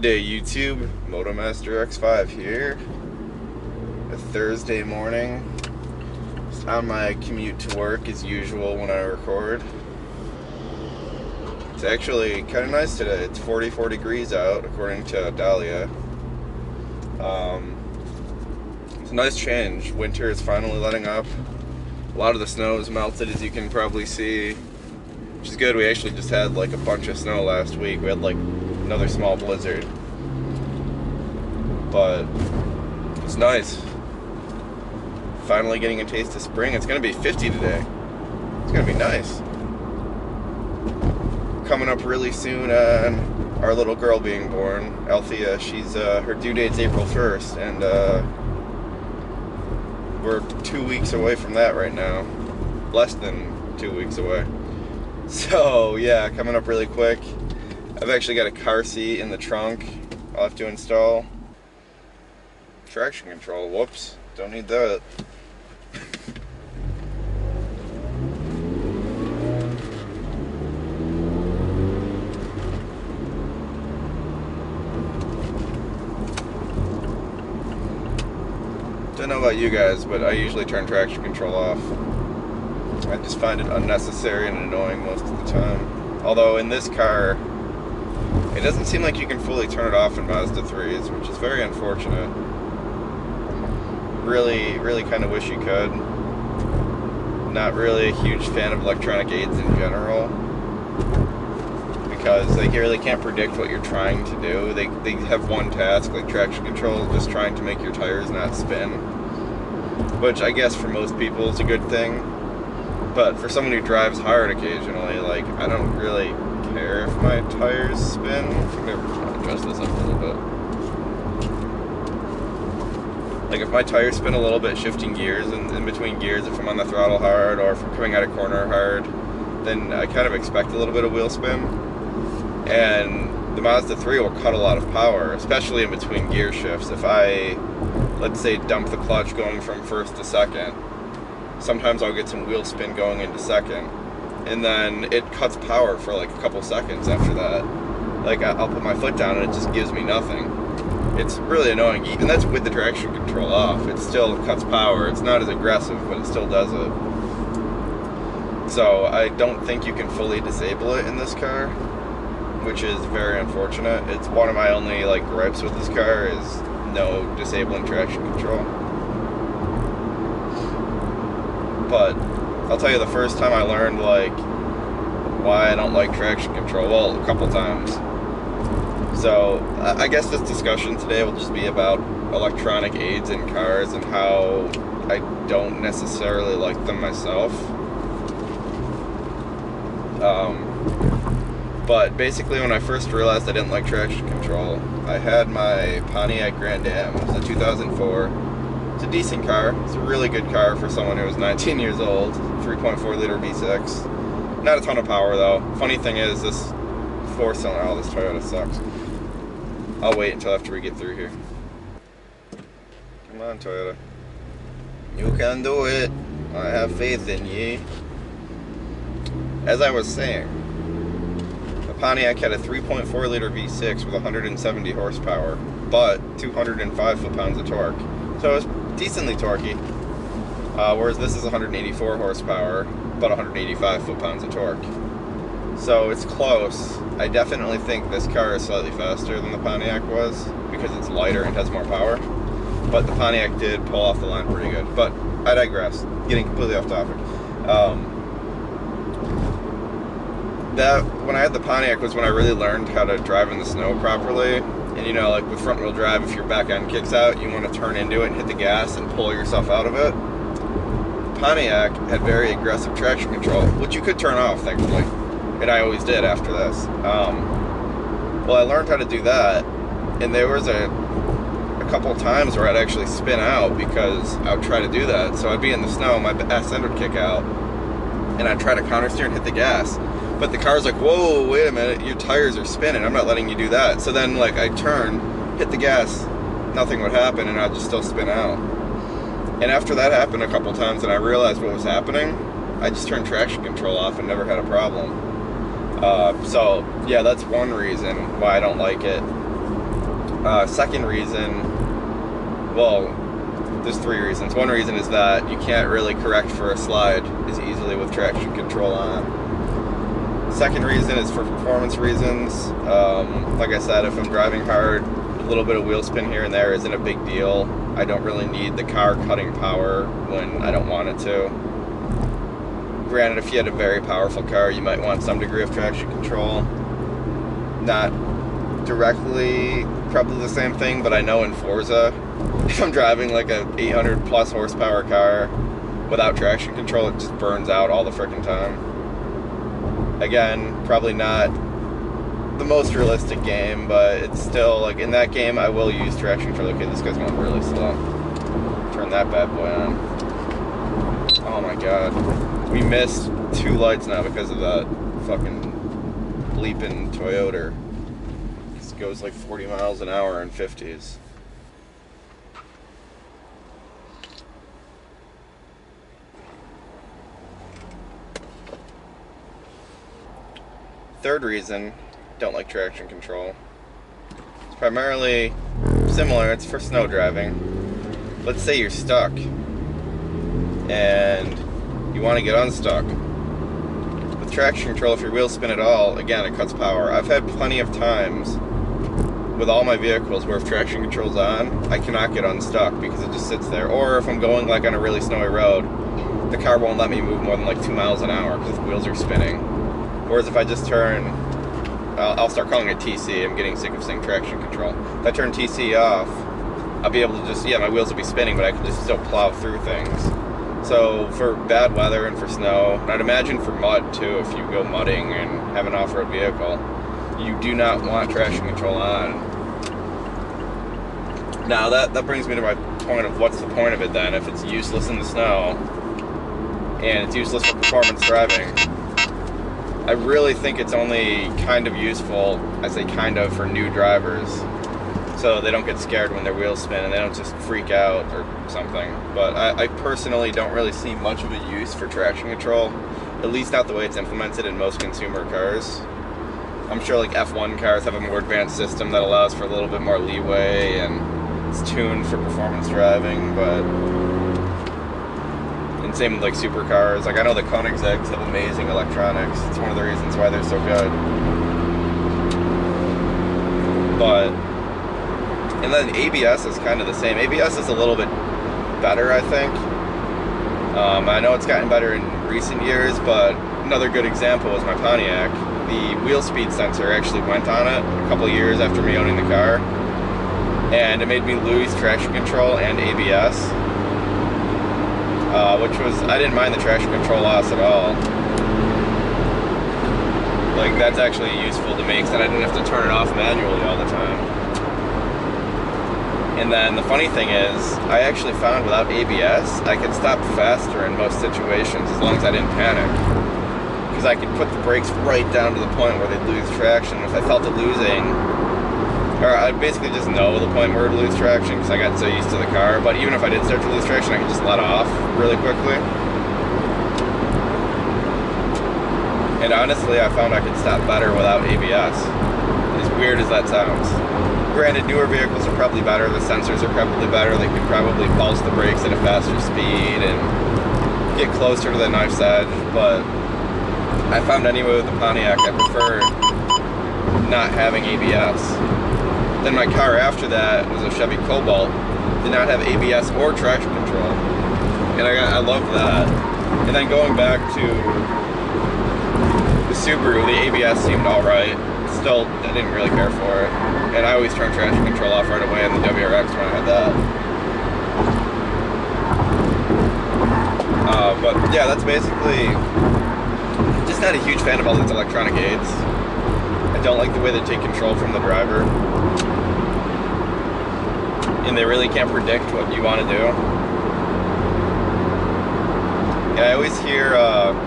Good day, YouTube. Motomaster X5 here. A Thursday morning. Just on my commute to work as usual when I record. It's actually kind of nice today. It's 44 degrees out according to Dahlia. It's a nice change. Winter is finally letting up. A lot of the snow is melted, as you can probably see, which is good. We actually just had like a bunch of snow last week. We had like another small blizzard, but it's nice. Finally getting a taste of spring. It's gonna be 50 today. It's gonna be nice. Coming up really soon on our little girl being born, Althea. She's her due date's April 1st, and we're 2 weeks away from that right now. Less than 2 weeks away. So yeah, coming up really quick. I've actually got a car seat in the trunk I'll have to install. Traction control, whoops, don't need that. Don't know about you guys, but I usually turn traction control off. I just find it unnecessary and annoying most of the time. Although in this car, it doesn't seem like you can fully turn it off in Mazda 3s, which is very unfortunate. Really kind of wish you could. Not really a huge fan of electronic aids in general, because they really can't predict what you're trying to do. They have one task, like traction control, just trying to make your tires not spin, which I guess for most people is a good thing. But for someone who drives hard occasionally, like, I don't really care if my tires spin. I'm gonna adjust this up a little bit. Like, if my tires spin a little bit, shifting gears and in between gears, if I'm on the throttle hard or if I'm coming out of corner hard, then I kind of expect a little bit of wheel spin. And the Mazda 3 will cut a lot of power, especially in between gear shifts. If I, let's say, dump the clutch going from first to second, sometimes I'll get some wheel spin going into second, and then it cuts power for like a couple seconds after that. Like, I'll put my foot down and it just gives me nothing. It's really annoying, even that's with the traction control off. It still cuts power. It's not as aggressive, but it still does it. So I don't think you can fully disable it in this car, which is very unfortunate. It's one of my only like gripes with this car is no disabling traction control. But I'll tell you, the first time I learned like why I don't like traction control, well, a couple times. So I guess this discussion today will just be about electronic aids in cars and how I don't necessarily like them myself. But basically, when I first realized I didn't like traction control, I had my Pontiac Grand Am. It was a 2004. It's a decent car. It's a really good car for someone who was 19 years old. 3.4 liter V6. Not a ton of power though. Funny thing is, this 4-cylinder, oh, this Toyota sucks. I'll wait until after we get through here. Come on, Toyota. You can do it. I have faith in ye. As I was saying, the Pontiac had a 3.4 liter V6 with 170 horsepower, but 205 foot-pounds of torque. So it was decently torquey. Whereas this is 184 horsepower, but 185 foot-pounds of torque. So it's close. I definitely think this car is slightly faster than the Pontiac was, because it's lighter and has more power. But the Pontiac did pull off the line pretty good. But I digress, getting completely off topic. When I had the Pontiac was when I really learned how to drive in the snow properly. And you know, like with front wheel drive, if your back end kicks out, you want to turn into it and hit the gas and pull yourself out of it. Pontiac had very aggressive traction control, which you could turn off, thankfully. And I always did after this. Well, I learned how to do that, and there was a couple times where I'd actually spin out because I would try to do that. So I'd be in the snow, my ass end would kick out, and I'd try to counter steer and hit the gas. But the car's like, whoa, wait a minute, your tires are spinning, I'm not letting you do that. So then, like, I'd turn, hit the gas, nothing would happen, and I'd just still spin out. And after that happened a couple times and I realized what was happening, I just turned traction control off and never had a problem. So yeah, that's one reason why I don't like it. Second reason, well, there's three reasons. One reason is that you can't really correct for a slide as easily with traction control on. Second reason is for performance reasons. Like I said, if I'm driving hard, a little bit of wheel spin here and there isn't a big deal. I don't really need the car cutting power when I don't want it to. Granted, if you had a very powerful car, you might want some degree of traction control. Not directly probably the same thing, but I know in Forza, if I'm driving like a 800 plus horsepower car without traction control, it just burns out all the freaking time. Again, probably not the most realistic game, but it's still, like, in that game I will use traction control. Okay, this guy's going really slow. Turn that bad boy on. Oh my god. We missed 2 lights now because of that fucking bleeping Toyota. It goes like 40 miles an hour in 50s. Third reason, don't like traction control. It's primarily similar, it's for snow driving. Let's say you're stuck and you want to get unstuck. With traction control, if your wheels spin at all, again, it cuts power. I've had plenty of times with all my vehicles where if traction control's on, I cannot get unstuck because it just sits there. Or if I'm going like on a really snowy road, the car won't let me move more than like 2 miles an hour because the wheels are spinning. Whereas if I just turn, I'll start calling it TC, I'm getting sick of saying traction control. If I turn TC off, I'll be able to just, yeah, my wheels will be spinning, but I can just still plow through things. So for bad weather and for snow, and I'd imagine for mud too, if you go mudding and have an off-road vehicle, you do not want traction control on. Now that brings me to my point of what's the point of it then if it's useless in the snow and it's useless for performance driving. I really think it's only kind of useful, I say kind of, for new drivers, so they don't get scared when their wheels spin and they don't just freak out or something. But I personally don't really see much of a use for traction control, at least not the way it's implemented in most consumer cars. I'm sure like F1 cars have a more advanced system that allows for a little bit more leeway and it's tuned for performance driving, but and same with like supercars. Like I know the Koenigsegg's have amazing electronics. It's one of the reasons why they're so good. But and then ABS is kind of the same. ABS is a little bit better, I think. I know it's gotten better in recent years, but another good example is my Pontiac. The wheel speed sensor actually went on it a couple of years after me owning the car, and it made me lose traction control and ABS, which was, I didn't mind the traction control loss at all. Like, that's actually useful to me because then I didn't have to turn it off manually all the time. And then the funny thing is, I actually found without ABS, I could stop faster in most situations as long as I didn't panic. Because I could put the brakes right down to the point where they'd lose traction. If I felt it losing, or I'd basically just know the point where it'd lose traction because I got so used to the car. But even if I did start to lose traction, I could just let off really quickly. And honestly, I found I could stop better without ABS. As weird as that sounds. Granted, newer vehicles are probably better, the sensors are probably better, they could probably pulse the brakes at a faster speed and get closer to the knife's edge, but I found anyway with the Pontiac, I preferred not having ABS. Then my car after that was a Chevy Cobalt, did not have ABS or traction control, and I loved that. And then going back to the Subaru, the ABS seemed alright. Still, I didn't really care for it. And I always turned traction control off right away in the WRX when I had that. But yeah, that's basically, just not a huge fan of all these electronic aids. I don't like the way they take control from the driver. And they really can't predict what you want to do. And I always hear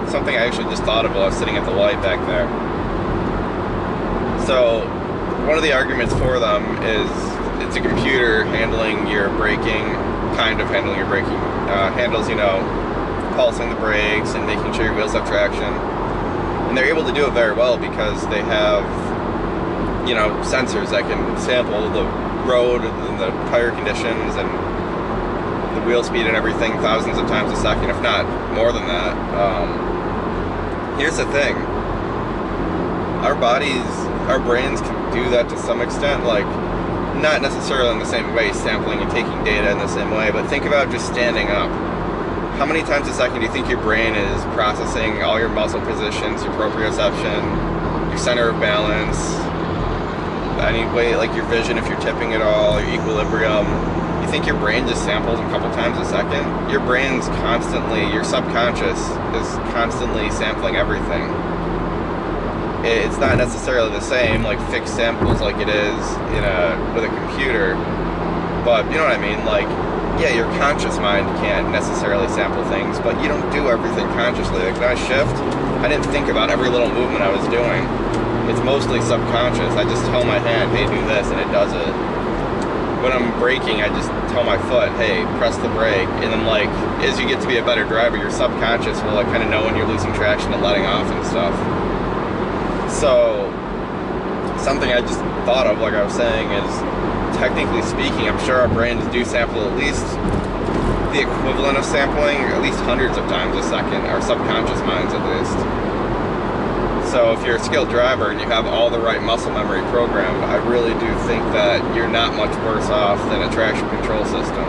something I actually just thought of while I was sitting at the light back there. So, one of the arguments for them is it's a computer handling your braking, kind of handling your braking, handles, you know, pulsing the brakes and making sure your wheels have traction. And they're able to do it very well because they have, you know, sensors that can sample the road and the tire conditions and the wheel speed and everything thousands of times a second, if not more than that. Here's the thing. Our bodies, our brains can do that to some extent, like not necessarily in the same way, sampling and taking data in the same way, but think about just standing up. How many times a second do you think your brain is processing all your muscle positions, your proprioception, your center of balance, any way, like your vision if you're tipping at all, your equilibrium? You think your brain just samples a couple times a second? Your brain's constantly, your subconscious is constantly sampling everything. It's not necessarily the same, like fixed samples like it is with a computer, but you know what I mean? Like, yeah, your conscious mind can't necessarily sample things, but you don't do everything consciously. Like when I shift, I didn't think about every little movement I was doing. It's mostly subconscious. I just tell my hand, hey, do this, and it does it. When I'm braking, I just tell my foot, hey, press the brake. And then, like, as you get to be a better driver, your subconscious will, like, kind of know when you're losing traction and letting off and stuff. So, something I just thought of, like I was saying, is technically speaking, I'm sure our brains do sample at least the equivalent of sampling, at least hundreds of times a second, our subconscious minds at least. So if you're a skilled driver and you have all the right muscle memory programmed, I really do think that you're not much worse off than a traction control system.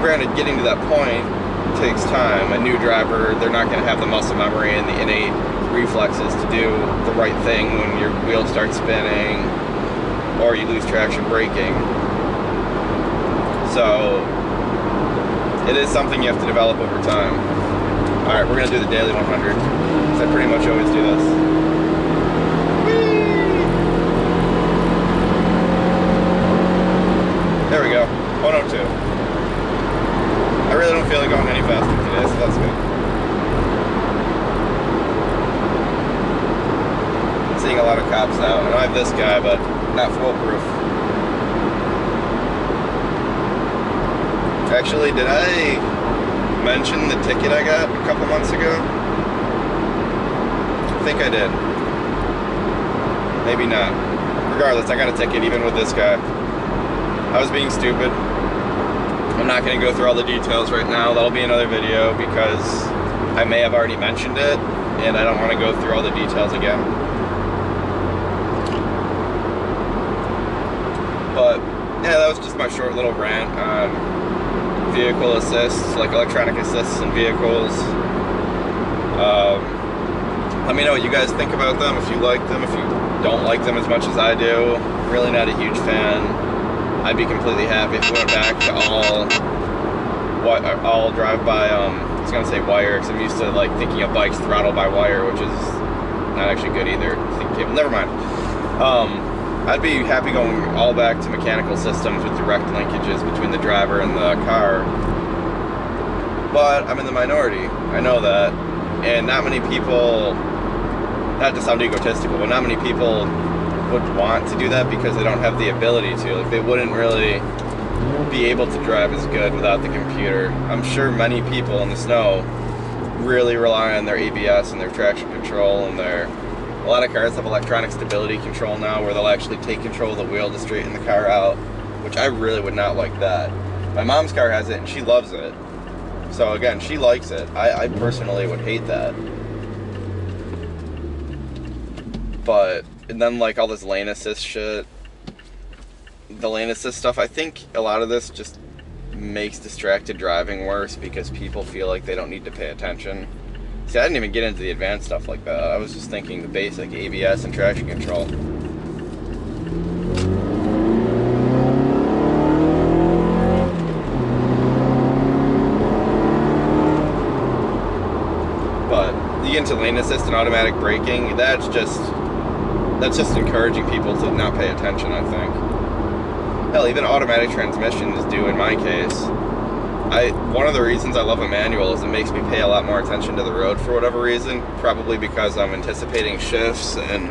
Granted, getting to that point takes time. A new driver, they're not going to have the muscle memory and the innate reflexes to do the right thing when your wheel starts spinning or you lose traction braking. So it is something you have to develop over time. Alright, we're going to do the daily 100, because I pretty much always do this. Whee! There we go, 102. I really don't feel like going any faster today, so that's good. I'm seeing a lot of cops now, and I have this guy, but not foolproof. Actually, did I mention the ticket I got a couple months ago? I think I did. Maybe not. Regardless, I got a ticket even with this guy. I was being stupid. I'm not going to go through all the details right now. That'll be another video because I may have already mentioned it and I don't want to go through all the details again. But yeah, that was just my short little rant on vehicle assists, like electronic assists in vehicles. Let me know what you guys think about them, if you like them, if you don't like them as much as I do. Really not a huge fan. I'd be completely happy if we went back to all drive-by, I was gonna say wire, because I'm used to like thinking of bikes throttled by wire, which is not actually good either. Never mind. I'd be happy going all back to mechanical systems with direct linkages between the driver and the car. But I'm in the minority, I know that. And not many people, not to sound egotistical, but not many people would want to do that because they don't have the ability to. Like, they wouldn't really be able to drive as good without the computer. I'm sure many people in the snow really rely on their ABS and their traction control and a lot of cars have electronic stability control now where they'll actually take control of the wheel to straighten the car out, which I really would not like that. My mom's car has it and she loves it. So again, she likes it. I personally would hate that. But, and then like all this lane assist shit, the lane assist stuff, I think a lot of this just makes distracted driving worse because people feel like they don't need to pay attention. See, I didn't even get into the advanced stuff like that. I was just thinking the basic ABS and traction control. But you get into lane assist and automatic braking, that's just encouraging people to not pay attention, I think. Hell, even automatic transmissions do in my case. One of the reasons I love a manual is it makes me pay a lot more attention to the road for whatever reason, probably because I'm anticipating shifts and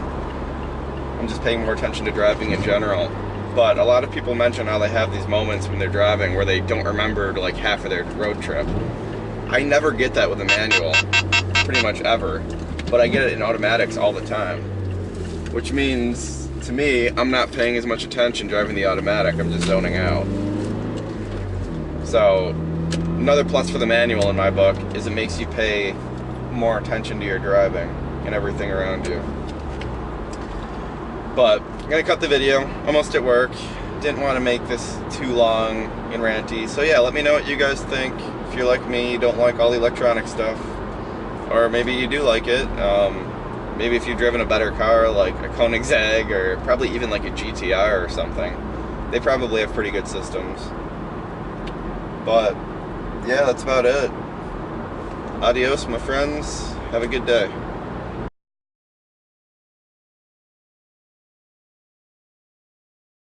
I'm just paying more attention to driving in general. But a lot of people mention how they have these moments when they're driving where they don't remember like half of their road trip. I never get that with a manual, pretty much ever, but I get it in automatics all the time, which means to me, I'm not paying as much attention driving the automatic. I'm just zoning out. So another plus for the manual in my book is it makes you pay more attention to your driving and everything around you. But I'm gonna cut the video, almost at work. Didn't want to make this too long and ranty. So yeah, let me know what you guys think. If you're like me, you don't like all the electronic stuff, or maybe you do like it. Maybe if you've driven a better car like a Koenigsegg or probably even like a GTR or something, they probably have pretty good systems. But yeah, that's about it. Adios, my friends. Have a good day.